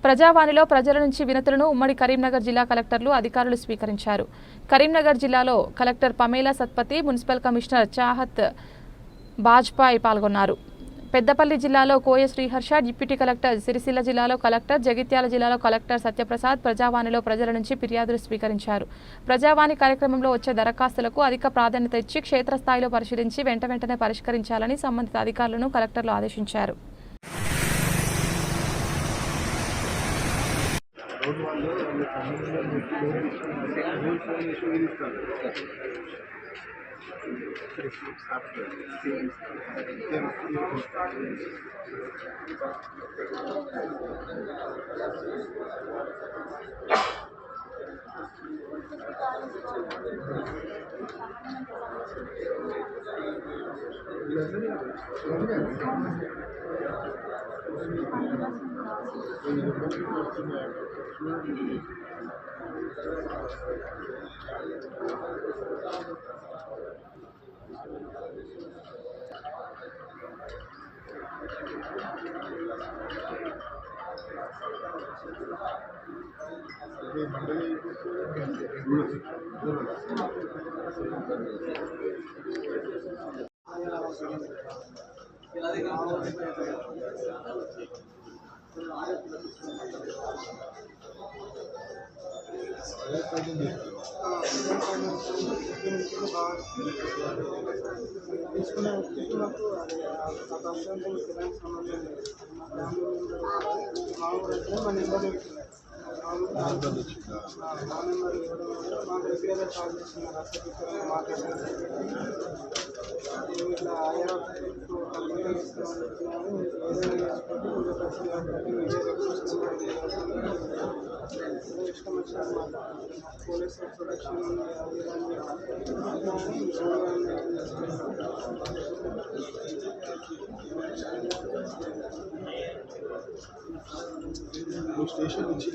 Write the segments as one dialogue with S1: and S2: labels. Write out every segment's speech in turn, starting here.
S1: ప్రజావాణిలో ప్రజల నుంచి వినతులను ఉమ్మడి కరీంనగర్ జిల్లా కలెక్టర్లు అధికారులు స్వీకరించారు. కరీంనగర్ జిల్లాలో collector Pamela Satpathy, municipal commissioner Chahat Bajpai పాల్గొన్నారు. పెద్దపల్లి జిల్లాలో కోయ శ్రీహర్ష, డిప్యూటీ కలెక్టర్, సిరిసిల్ల జిల్లాలో కలెక్టర్, జగిత్యాల జిల్లాలో కలెక్టర్ సత్యప్రసాద్ ప్రజావాణిలో ప్రజల నుంచి ఫిర్యాదులు స్వీకరించారు. ప్రజావాణి కార్యక్రమంలో వచ్చే దరఖాస్తులకు అధిక ప్రాధాన్యత ఇచ్చి క్షేత్రస్థాయిలో పరిశీలించి వెంటనే పరిష్కరించాలని సంబంధిత అధికారులను కలెక్టర్లు ఆదేశించారు.
S2: స్టేషన్ నుంచి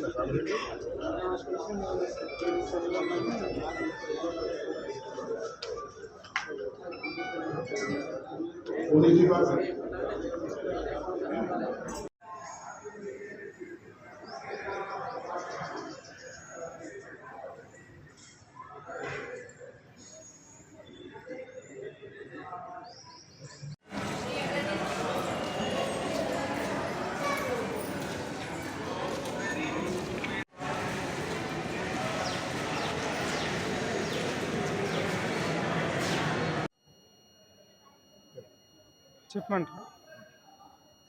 S3: చెప్పమంటారు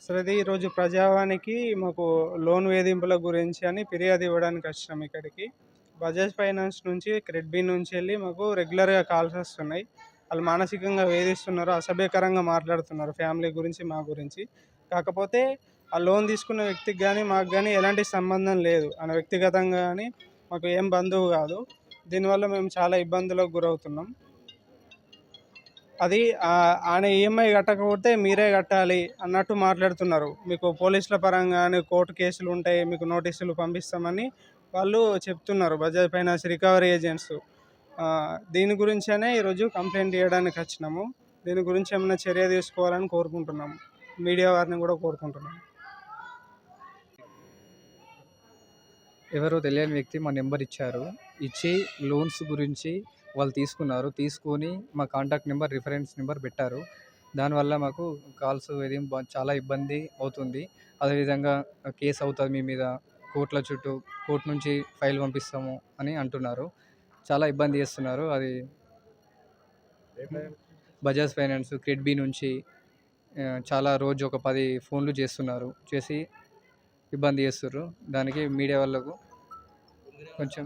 S3: సార్. ఇది ఈరోజు ప్రజావానికి మాకు లోన్ వేధింపుల గురించి అని ఫిర్యాదు ఇవ్వడానికి వచ్చినాం ఇక్కడికి. బజాజ్ ఫైనాన్స్ నుంచి, క్రెడిట్ బి నుంచి వెళ్ళి మాకు రెగ్యులర్గా కాల్స్ వస్తున్నాయి. వాళ్ళు మానసికంగా వేధిస్తున్నారు, అసభ్యకరంగా మాట్లాడుతున్నారు ఫ్యామిలీ గురించి, మా గురించి. కాకపోతే ఆ లోన్ తీసుకున్న వ్యక్తికి కానీ మాకు కానీ ఎలాంటి సంబంధం లేదు. ఆయన వ్యక్తిగతంగా కానీ మాకు ఏం బంధువు కాదు. దీనివల్ల మేము చాలా ఇబ్బందులకు గురవుతున్నాం. అది ఆయన ఈఎంఐ కట్టకపోతే మీరే కట్టాలి అన్నట్టు మాట్లాడుతున్నారు. మీకు పోలీసుల పరంగా కోర్టు కేసులు ఉంటాయి, మీకు నోటీసులు పంపిస్తామని వాళ్ళు చెప్తున్నారు, బజాజ్ ఫైనాన్స్ రికవరీ ఏజెంట్స్. దీని గురించనే ఈరోజు కంప్లైంట్ చేయడానికి వచ్చినాము. దీని గురించి ఏమైనా చర్య తీసుకోవాలని కోరుకుంటున్నాము. మీడియా వారిని కూడా కోరుకుంటున్నాము.
S4: ఎవరో తెలియని వ్యక్తి మా నెంబర్ ఇచ్చారు. ఇచ్చి లోన్స్ గురించి వాళ్ళు తీసుకొని మా కాంటాక్ట్ నెంబర్, రిఫరెన్స్ నెంబర్ పెట్టారు. దానివల్ల మాకు కాల్స్ చాలా ఇబ్బంది అవుతుంది. అదేవిధంగా కేసు అవుతుంది మీ మీద, కోర్టు నుంచి ఫైల్ పంపిస్తాము అని అంటున్నారు. చాలా ఇబ్బంది చేస్తున్నారు. అది బజాజ్ ఫైనాన్స్, క్రెడిట్ బి నుంచి చాలా రోజు ఒక 10 ఫోన్లు చేసి ఇబ్బంది చేస్తుర్రు. దానికి మీడియా వాళ్ళకు కొంచెం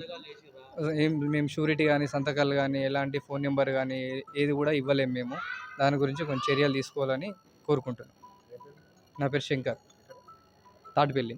S4: మేము షూరిటీ కానీ, సంతకాలు కానీ, ఎలాంటి ఫోన్ నెంబర్ కానీ ఏది కూడా ఇవ్వలేము మేము. దాని గురించి కొంచెం చర్యలు తీసుకోవాలని కోరుకుంటున్నాం. నా పేరు శంకర్, తాటిపల్లి.